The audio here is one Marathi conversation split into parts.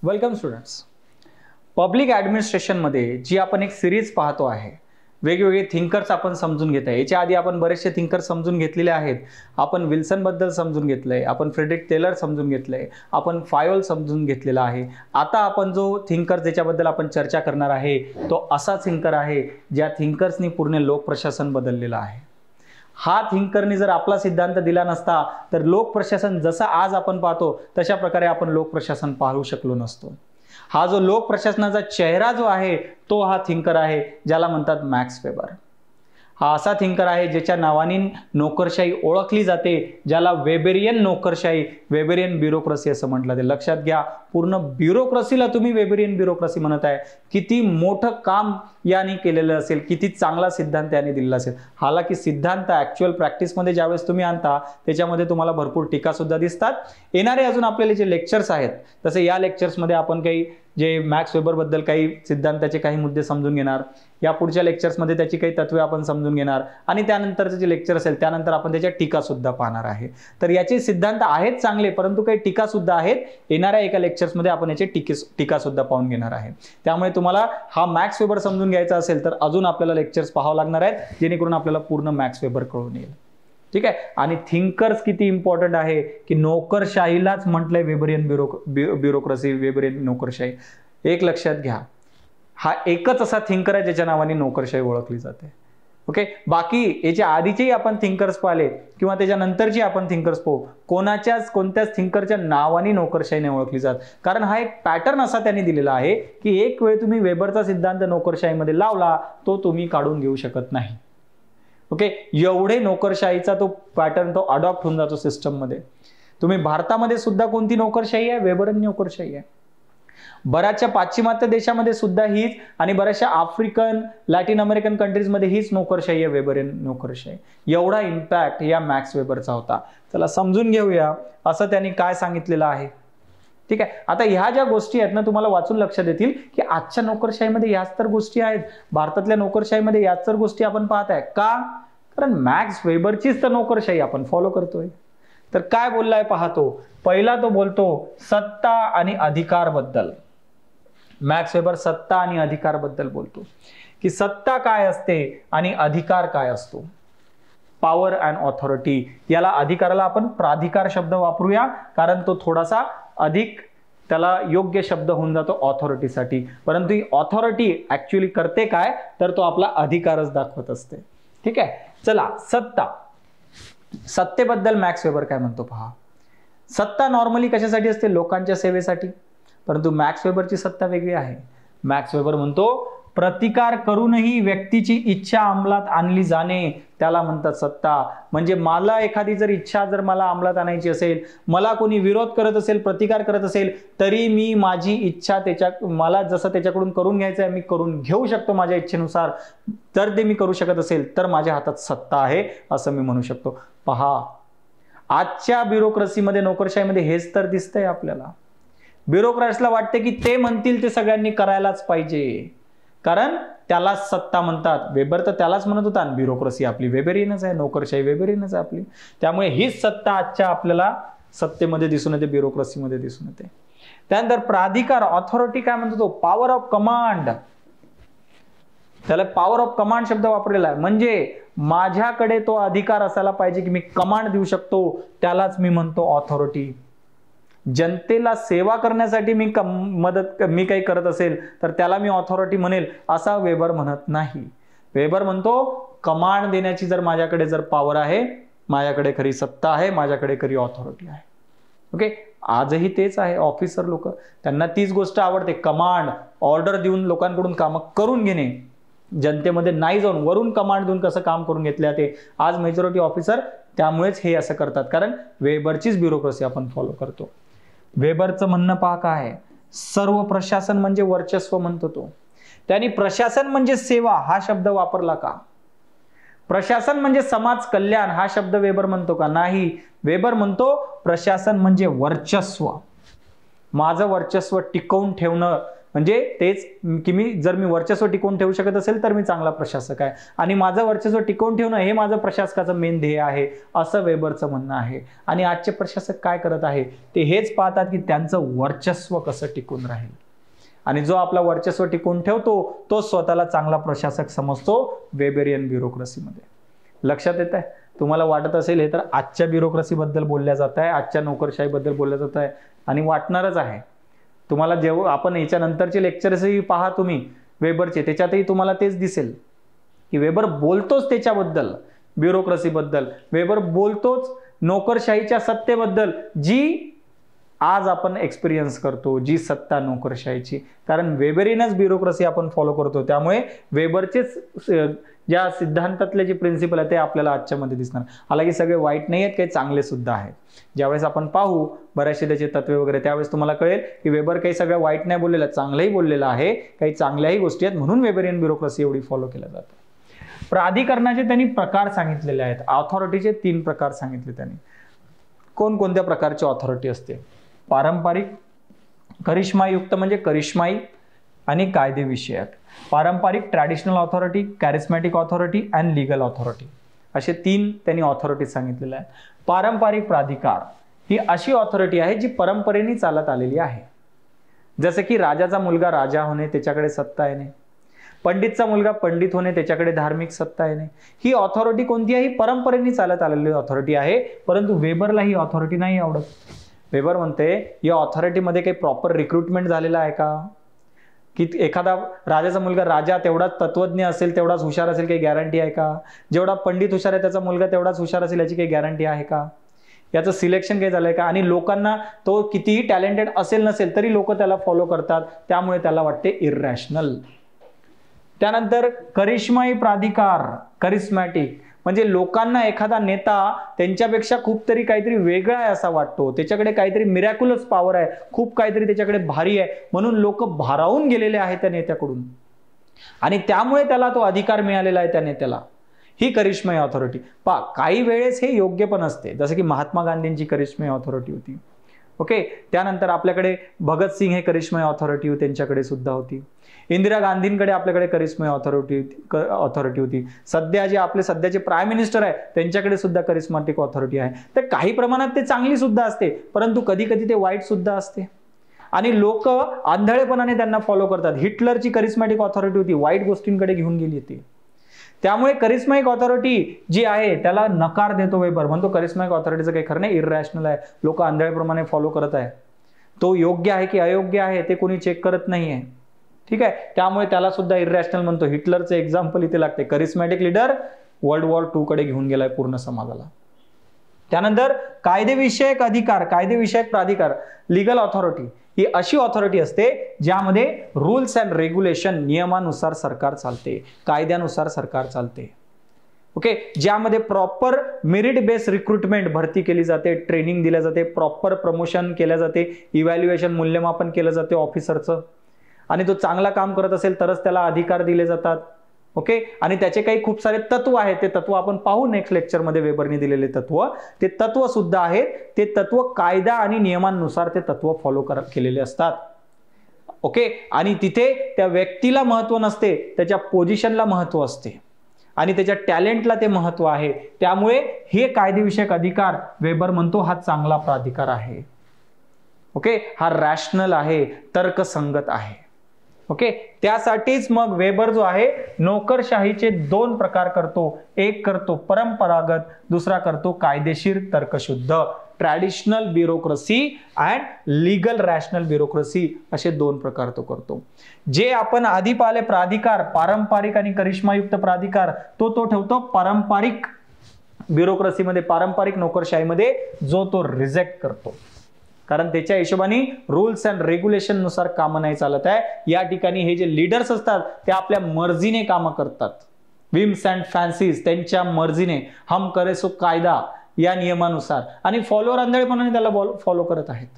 Welcome students. पब्लिक ॲडमिनिस्ट्रेशनमध्ये जी आपण एक सिरीज पाहतो आहे, वेगवेगळे थिंकर्स आपण समजून घेत आहे. याच्या आधी आपण बरेचसे थिंकर्स समजून घेतलेले आहेत. आपण विल्सनबद्दल समजून घेतलंय, आपण फ्रेडरिक टेलर समजून घेतलंय, आपण फायोल समजून घेतलेला आहे. आता आपण जो थिंकर ज्याच्याबद्दल आपण चर्चा करणार आहे तो असा थिंकर आहे ज्या थिंकर्सनी पूर्ण लोकप्रशासन बदललेलं आहे. हा थिंकरनी जर आपला सिद्धांत दिला नसता तर लोकप्रशासन जसं आज आपण पाहतो तशा प्रकारे आपण लोकप्रशासन पाहू शकलो नसतो. हा जो लोकप्रशासनाचा चेहरा जो आहे तो हा थिंकर आहे ज्याला म्हणतात मॅक्स वेबर. हा असा थिंकर आहे ज्याच्या नावाने नोकरशाही ओळखली जाते, ज्याला वेबेरियन नोकरशाही, वेबेरियन ब्युरोक्रेसी असं म्हटलं जाते. लक्षात घ्या, पूर्ण ब्युरोक्रेसीला तुम्ही वेबेरियन ब्युरोक्रेसी म्हणत आहे. किती मोठं काम याने केलेलं असेल, किती चांगला सिद्धांत याने दिलेला असेल. हालाकी सिद्धांत ॲक्च्युअल प्रॅक्टिसमध्ये ज्यावेळेस तुम्ही आणता त्याच्यामध्ये तुम्हाला भरपूर टीका सुद्धा दिसतात. येणारे अजून आपल्याला जे लेक्चर्स आहेत तसे या लेक्चर्समध्ये आपण काही जे मॅक्स वेबरबद्दल काही सिद्धांताचे काही मुद्दे समजून घेणार. या पुढच्या लेक्चर्समध्ये त्याची काही तत्वे आपण समजून घेणार आणि त्यानंतरचे जे लेक्चर असेल त्यानंतर आपण त्याच्या टीका सुद्धा पाहणार आहे. तर याचे सिद्धांत आहेत चांगले, परंतु काही टीका सुद्धा आहेत. येणाऱ्या एका लेक्चर्समध्ये आपण याचे टीका सुद्धा पाहून घेणार आहे. त्यामुळे तुम्हाला हा मॅक्स वेबर समजून घ्यायचा असेल तर अजून आपल्याला लेक्चर्स पाहावं लागणार आहेत जेणेकरून आपल्याला पूर्ण मॅक्स वेबर कळून येईल. ठीक आहे. आणि थिंकर्स किती इम्पॉर्टंट आहे की नोकरशाहीलाच म्हटलंय वेबेरियन ब्युरोक्रेसी, वेबेरियन नोकरशाही. एक लक्षात घ्या, हा एकच असा थिंकर आहे ज्याच्या नावाने नोकरशाही ओळखली जाते. ओके. बाकी याच्या आधीचेही आपण थिंकर्स पाहिले किंवा त्याच्यानंतरची आपण थिंकर्स पाहू, कोणत्याच थिंकरच्या नावाने नोकरशाही नाही ओळखली जात. कारण हा एक पॅटर्न असा त्यांनी दिलेला आहे की एक वेळ तुम्ही वेबरचा सिद्धांत नोकरशाहीमध्ये लावला तो तुम्ही काढून घेऊ शकत नाही. ओके. एवढे नोकरशाहीचा तो पॅटर्न तो अडॉप्ट होऊन जातो सिस्टम मध्ये. तुम्ही भारतामध्ये सुद्धा कोणती नोकरशाही आहे? वेबरन नोकरशाही आहे. बऱ्याचशा पाश्चिमात्य देशामध्ये सुद्धा हीच आणि बऱ्याचशा आफ्रिकन, लॅटिन अमेरिकन कंट्रीजमध्ये हीच नोकरशाही आहे, वेबरियन नोकरशाही. एवढा इम्पॅक्ट या मॅक्स वेबरचा होता. चला समजून घेऊया असं त्यांनी काय सांगितलेलं आहे. ठीक आहे. आता ह्या ज्या गोष्टी आहेत ना तुम्हाला वाचून लक्षात येतील की आजच्या नोकरशाहीमध्ये याच तर गोष्टी आहेत, भारतातल्या नोकरशाहीमध्ये याच तर गोष्टी आपण पाहत आहे. का? कारण मॅक्स वेबरचीच तर नोकरशाही आपण फॉलो करतोय. तर काय बोललाय पाहतो. पहिला तो बोलतो सत्ता आणि अधिकार बद्दल. मॅक्स वेबर सत्ता आणि अधिकार बद्दल बोलतो की सत्ता काय असते आणि अधिकार काय असतो. Power and authority. याला अधिकाराला आपण प्राधिकार शब्द वापरूया कारण तो थोडासा अधिक त्याला योग्य शब्द होऊन जातो ऑथॉरिटीसाठी. परंतु ही ऑथॉरिटी ऍक्च्युअली करते काय तर तो आपला अधिकारच दाखवत असते. ठीक आहे. चला सत्ता. सत्तेबद्दल मॅक्स वेबर काय म्हणतो पहा. सत्ता नॉर्मली कशासाठी असते? लोकांच्या सेवेसाठी. परंतु मॅक्स वेबरची सत्ता वेगळी आहे. मॅक्स वेबर म्हणतो प्रतिकार करूनही व्यक्तीची इच्छा अंमलात आणली जाणे त्याला म्हणतात सत्ता. म्हणजे मला एखादी जर इच्छा जर मला अंमलात आणायची असेल, मला कोणी विरोध करत असेल, प्रतिकार करत असेल तरी मी माझी इच्छा मला जसं त्याच्याकडून करून घ्यायचं आहे मी करून घेऊ शकतो माझ्या इच्छेनुसार. तर ते मी करू शकत असेल तर माझ्या हातात सत्ता आहे असं मी म्हणू शकतो. पहा, आजच्या ब्युरोक्रेसीमध्ये, नोकरशाहीमध्ये हेच तर दिसतंय आपल्याला. ब्युरोक्रॅट्सला वाटते की ते म्हणतील ते सगळ्यांनी करायलाच पाहिजे कारण त्यालाच सत्ता म्हणतात. वेबर तर त्यालाच म्हणत होता. ब्युरोक्रेसी आपली वेबेरियनच आहे, नोकरशाही वेबेरियनच आहे आपली. त्यामुळे हीच सत्ता आजच्या आपल्याला सत्तेमध्ये दिसून येते, ब्युरोक्रेसीमध्ये दिसून येते. त्यानंतर प्राधिकार, ऑथॉरिटी काय म्हणतो तो? Power of command. त्याला पॉवर ऑफ कमांड शब्द वापरलेला आहे. म्हणजे माझ्याकडे तो अधिकार असायला पाहिजे की मी कमांड देऊ शकतो, त्यालाच मी म्हणतो ऑथॉरिटी. जनतेला सेवा करण्यासाठी मी काही करत असेल तर त्याला मी ऑथॉरिटी म्हणेल असा वेबर म्हणत नाही. वेबर म्हणतो कमांड देण्याची जर माझ्याकडे जर पॉवर आहे, माझ्याकडे खरी सत्ता आहे, माझ्याकडे खरी ऑथॉरिटी आहे. ओके. आजही तेच आहे. ऑफिसर लोक त्यांना तीच गोष्ट आवडते, कमांड, ऑर्डर देऊन लोकांकडून काम करून घेणे. जनतेमध्ये नाही जाऊन वरून कमांड देऊन कसं काम करून घेतले जाते. आज मेजॉरिटी ऑफिसर त्यामुळेच हे असं करतात कारण वेबरचीच ब्युरोक्रेसी आपण फॉलो करतो. वेबरचं म्हणणं पहा काय आहे. सर्व प्रशासन म्हणजे वर्चस्व म्हणतो तो. त्यांनी प्रशासन म्हणजे सेवा हा शब्द वापरला का? प्रशासन म्हणजे समाज कल्याण हा शब्द वेबर म्हणतो का? नाही. वेबर म्हणतो प्रशासन म्हणजे वर्चस्व. माझं वर्चस्व टिकवून ठेवणं, म्हणजे तेच की जर मी वर्चस्व टिकवून ठेवू शकत असेल तर मी चांगला प्रशासक आहे आणि माझं वर्चस्व टिकवून ठेवणं हे माझं प्रशासकाचं मेन ध्येय आहे, असं वेबरचं म्हणणं आहे. आणि आजचे प्रशासक काय करत आहे ते हेच पाहतात की त्यांचं वर्चस्व कसं टिकून राहील, आणि जो आपला वर्चस्व टिकवून ठेवतो तो स्वतःला चांगला प्रशासक समजतो वेबेरियन ब्युरोक्रेसीमध्ये. लक्षात येत आहे? तुम्हाला वाटत असेल हे तर आजच्या ब्युरोक्रेसीबद्दल बोलल्या जात आहे, आजच्या नोकरशाहीबद्दल बोलल्या जात आहे, आणि वाटणारच आहे तुम्हाला. जेव्हा आपण याच्या नंतरचे लेक्चर्सही पहा तुम्ही वेबरचे, त्याच्यातही तुम्हाला तेच दिसेल की वेबर बोलतोच त्याच्याबद्दल, ब्युरोक्रेसीबद्दल. वेबर बोलतोच नोकरशाहीच्या सत्तेबद्दल, जी आज आपण एक्सपिरियन्स करतो, जी सत्ता नोकरशाहीची. कारण वेबेरियनच ब्युरोक्रेसी आपण फॉलो करतो, त्यामुळे वेबरचेच ज्या सिद्धांतातले जे प्रिन्सिपल आहे ते आपल्याला आजच्या मध्ये दिसणार. हालाकी सगळे वाईट नाही आहेत, काही चांगले सुद्धा आहेत. ज्यावेळेस आपण पाहू बऱ्याचशे त्याचे तत्वे वगैरे, त्यावेळेस तुम्हाला कळेल की वेबर काही सगळं वाईट नाही बोललेलं, चांगलंही बोललेलं आहे, काही चांगल्याही गोष्टी आहेत, म्हणून वेबेरियन ब्युरोक्रेसी एवढी फॉलो केलं जातं. प्राधिकरणाचे त्यांनी प्रकार सांगितलेले आहेत. ऑथॉरिटीचे 3 प्रकार सांगितले त्यांनी. कोणकोणत्या प्रकारची ऑथॉरिटी असते? पारंपरिक, करिश्मायुक्त म्हणजे करिश्माई, आणि कायदेविषयक. पारंपरिक traditional authority, charismatic authority and legal authority, असे 3 त्यांनी ऑथॉरिटी सांगितलेले आहेत. पारंपरिक प्राधिकार ही अशी ऑथॉरिटी आहे जी परंपरेने चालत आलेली आहे. जसे की राजाचा मुलगा राजा होणे, त्याच्याकडे सत्ता येणे, पंडितचा मुलगा पंडित होणे, त्याच्याकडे धार्मिक सत्ता येणे. ही ऑथॉरिटी कोणती आहे? ही परंपरेने चालत आलेली ऑथॉरिटी आहे. परंतु वेबरला ही ऑथॉरिटी नाही आवडत. वेबर म्हणते या ऑथॉरिटीमध्ये काही प्रॉपर रिक्रुटमेंट झालेला आहे का? की एखादा राजाचा मुलगा राजा तेवढाच तत्वज्ञ असेल, तेवढाच हुशार असेल, काही गॅरंटी आहे का? जेवढा पंडित हुशार आहे त्याचा मुलगा तेवढाच हुशार असेल, याची काही गॅरंटी आहे का? याचं सिलेक्शन काही झालंय का? आणि लोकांना तो कितीही टॅलेंटेड असेल नसेल तरी लोक त्याला फॉलो करतात, त्यामुळे त्याला वाटते इररॅशनल. त्यानंतर करिश्माई प्राधिकार, करिस्मॅटिक म्हणजे लोकांना एखादा नेता त्यांच्यापेक्षा खूप तरी काहीतरी वेगळा आहे असा वाटतो, त्याच्याकडे काहीतरी मिरॅक्युलस पॉवर आहे, खूप काहीतरी त्याच्याकडे भारी आहे, म्हणून लोक भारावून गेलेले आहेत त्या नेत्याकडून, आणि त्यामुळे त्याला तो अधिकार मिळालेला आहे त्या नेत्याला. ही करिश्माई ऑथॉरिटी. काही वेळेस हे योग्य पण असते, जसं की महात्मा गांधींची करिश्माई ऑथॉरिटी होती. ओके. त्यानंतर आपल्याकडे भगतसिंग हे करिश्माई ऑथॉरिटी त्यांच्याकडे सुद्धा होती. इंदिरा गांधींकडे आपल्याकडे करिश्माई ऑथॉरिटी होती. सध्या जे आपले सध्याचे प्राईम मिनिस्टर आहे त्यांच्याकडे सुद्धा करिस्मॅटिक ऑथॉरिटी आहे. तर काही प्रमाणात ते चांगली सुद्धा असते, परंतु कधी कधी ते वाईट सुद्धा असते, आणि लोक आंधळेपणाने त्यांना फॉलो करतात. हिटलरची करिस्मॅटिक ऑथॉरिटी होती, वाईट गोष्टींकडे घेऊन गेली ती. त्यामुळे करिस्मॅटिक ऑथॉरिटी जी आहे त्याला नकार देतो वेबर, म्हणतो करिस्मॅटिक ऑथॉरिटीचं काही खरं नाही, इररॅशनल आहे, लोक आंधळेप्रमाणे फॉलो करत आहे, तो योग्य आहे की अयोग्य आहे ते कोणी चेक करत नाहीये. ठीक आहे, त्यामुळे त्याला सुद्धा इररॅशनल म्हणतो. हिटलरचे एक्झाम्पल इथे लागते. करिस्मॅटिक लीडर वर्ल्ड वॉर 2 कडे घेऊन गेलाय पूर्ण समाजाला. त्यानंतर कायदेविषयक अधिकार, कायदेविषयक प्राधिकार, लीगल ऑथॉरिटी ही अशी ऑथॉरिटी असते ज्यामध्ये रूल्स अँड रेग्युलेशन, नियमानुसार सरकार चालते, कायद्यानुसार सरकार चालते. ओके. ज्यामध्ये प्रॉपर मेरिट बेस्ड रिक्रुटमेंट भरती केली जाते, ट्रेनिंग दिल्या जाते, प्रॉपर प्रमोशन केल्या जाते, इव्हॅल्युएशन मूल्यमापन केलं जाते ऑफिसरचं, आणि तो चांगला काम करत असेल तरच त्याला अधिकार दिले जातात. ओके. आणि त्याचे काही खूप सारे तत्व आहेत, ते तत्व आपण पाहू नेक्स्ट लेक्चरमध्ये. वेबरने दिलेले तत्व, ते तत्व सुद्धा आहेत. ते तत्व कायदा आणि नियमांनुसार ते तत्व फॉलो केलेले असतात. ओके. आणि तिथे त्या व्यक्तीला महत्व नसते, त्याच्या पोझिशनला महत्व असते, आणि त्याच्या टॅलेंटला ते महत्व आहे. त्यामुळे हे कायदेविषयक अधिकार वेबर म्हणतो हा चांगला प्राधिकार आहे. ओके. हा रॅशनल आहे, तर्कसंगत आहे. ओके. त्यासाठीच मग वेबर जो आहे नोकरशाहीचे 2 प्रकार करतो. एक करतो परंपरागत, दुसरा करतो कायदेशीर तर्कशुद्ध, traditional bureaucracy and legal rational bureaucracy, असे 2 प्रकार तो करतो. जे आपण आधी पाहिले प्राधिकार, पारंपरिक आणि करिश्मायुक्त प्राधिकार, तो ठेवतो पारंपरिक ब्युरोक्रेसीमध्ये, पारंपरिक नोकरशाहीमध्ये, जो तो रिजेक्ट करतो. कारण त्याच्या हिशोबाने रूल्स अँड रेग्युलेशन नुसार कामं नाही चालत आहे. या ठिकाणी हे जे लीडर्स असतात ते आपल्या मर्जीने कामं करतात, विम्स अँड फॅन्सीज, त्यांच्या मर्जीने, हम करे सो कायदा या नियमानुसार, आणि फॉलोअर आंधळेपणाने त्याला फॉलो करत आहेत.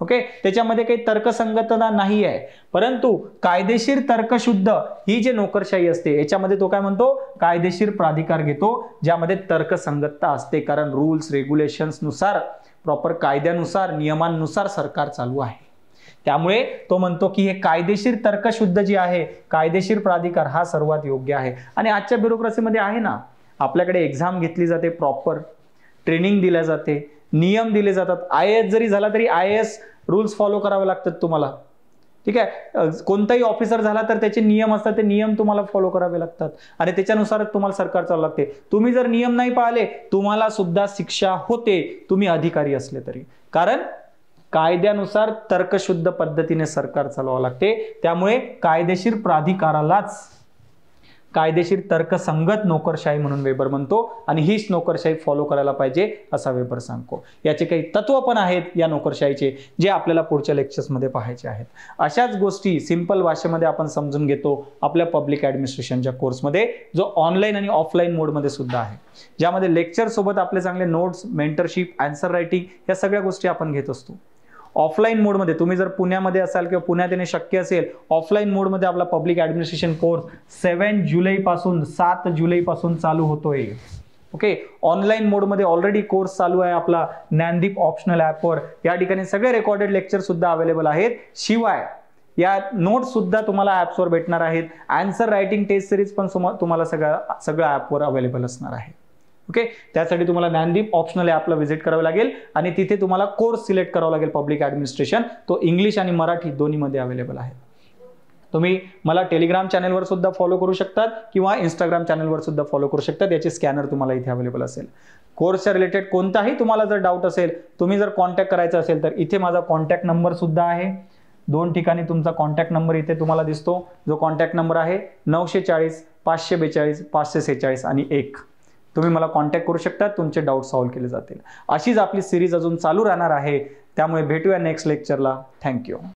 ओके. त्याच्यामध्ये काही तर्कसंगतता नाही आहे. परंतु कायदेशीर तर्कशुद्ध ही जे नोकरशाही असते याच्यामध्ये तो काय म्हणतो, कायदेशीर प्राधिकार घेतो, ज्यामध्ये तर्कसंगतता असते. कारण रूल्स रेग्युलेशन्स नुसार, प्रॉपर कायद्यानुसार, नियमांनुसार सरकार चालू आहे. त्यामुळे तो म्हणतो की हे कायदेशीर तर्कशुद्ध जी आहे, कायदेशीर प्राधिकार हा सर्वात योग्य आहे. आणि आजच्या ब्युरोक्रेसीमध्ये आहे ना, आपल्याकडे एक्झाम घेतली जाते, प्रॉपर ट्रेनिंग दिल्या जाते, नियम दिले जातात. IAS जरी झाला तरी IAS रूल्स फॉलो करावे लागतात तुम्हाला. ठीक आहे, कोणताही ऑफिसर झाला तर त्याचे नियम असतात, ते नियम तुम्हाला फॉलो करावे लागतात आणि त्याच्यानुसारच तुम्हाला सरकार चालू लागते. तुम्ही जर नियम नाही पाळले तुम्हाला सुद्धा शिक्षा होते, तुम्ही अधिकारी असले तरी. कारण कायद्यानुसार तर्कशुद्ध पद्धतीने सरकार चालवावं लागते. त्यामुळे कायदेशीर प्राधिकारालाच कायदेशीर तर्कसंगत नोकरशाही म्हणून वेबर म्हणतो आणि हीच नोकरशाही फॉलो करायला पाहिजे असा वेबर सांगतो. याचे काही तत्व पण आहेत या नोकरशाहीचे, जे आपल्याला पुढच्या लेक्चर्समध्ये पाहायचे आहेत. अशाच गोष्टी सिंपल भाषेमध्ये आपण समजून घेतो आपल्या पब्लिक ऍडमिनिस्ट्रेशनच्या कोर्समध्ये, जो ऑनलाईन आणि ऑफलाईन मोडमध्ये सुद्धा आहे, ज्यामध्ये लेक्चर सोबत आपले चांगले नोट्स, मेंटरशिप, आन्सर रायटिंग या सगळ्या गोष्टी आपण घेत असतो. ऑफलाईन मोडमध्ये तुम्ही जर पुण्यामध्ये असाल किंवा पुण्यात येणे शक्य असेल, ऑफलाईन मोडमध्ये आपला पब्लिक ऍडमिनिस्ट्रेशन कोर्स 7 जुलैपासून 7 जुलैपासून चालू होतोय. ओके, ऑनलाईन मोडमध्ये ऑलरेडी कोर्स चालू आहे आपला ज्ञानदीप ऑप्शनल ॲपवर. या ठिकाणी सगळे रेकॉर्डेड लेक्चर सुद्धा अवेलेबल आहेत. शिवाय या नोट्स सुद्धा तुम्हाला ॲप्सवर भेटणार आहेत. आन्सर रायटिंग टेस्ट सिरीज पण तुम्हाला सगळं ॲपवर अवेलेबल असणार आहे. ओके, त्यासाठी तुम्हाला ज्ञानदीप ऑप्शनल ॲपला व्हिजिट करावं लागेल आणि तिथे तुम्हाला कोर्स सिलेक्ट करावा लागेल पब्लिक ऍडमिनिस्ट्रेशन. तो इंग्लिश आणि मराठी दोन्हीमध्ये अवेलेबल आहे. तुम्ही मला टेलिग्राम चॅनलवर सुद्धा फॉलो करू शकतात किंवा इंस्टाग्राम चॅनलवर सुद्धा फॉलो करू शकतात. याचे स्कॅनर तुम्हाला इथे अवेलेबल असेल. कोर्सच्या रिलेटेड कोणताही तुम्हाला जर डाऊट असेल, तुम्ही जर कॉन्टॅक्ट करायचा असेल तर इथे माझा कॉन्टॅक्ट नंबर सुद्धा आहे. 2 ठिकाणी तुमचा कॉन्टॅक्ट नंबर इथे तुम्हाला दिसतो. जो कॉन्टॅक्ट नंबर आहे 940 542 546 आणि 1. तुम्ही मला कॉन्टॅक्ट करू शकता, तुमचे डाऊट सॉल्व्ह केले जातील. अशीच आपली सिरीज अजून चालू राहणार आहे. त्यामुळे भेटूया नेक्स्ट लेक्चरला. थँक्यू.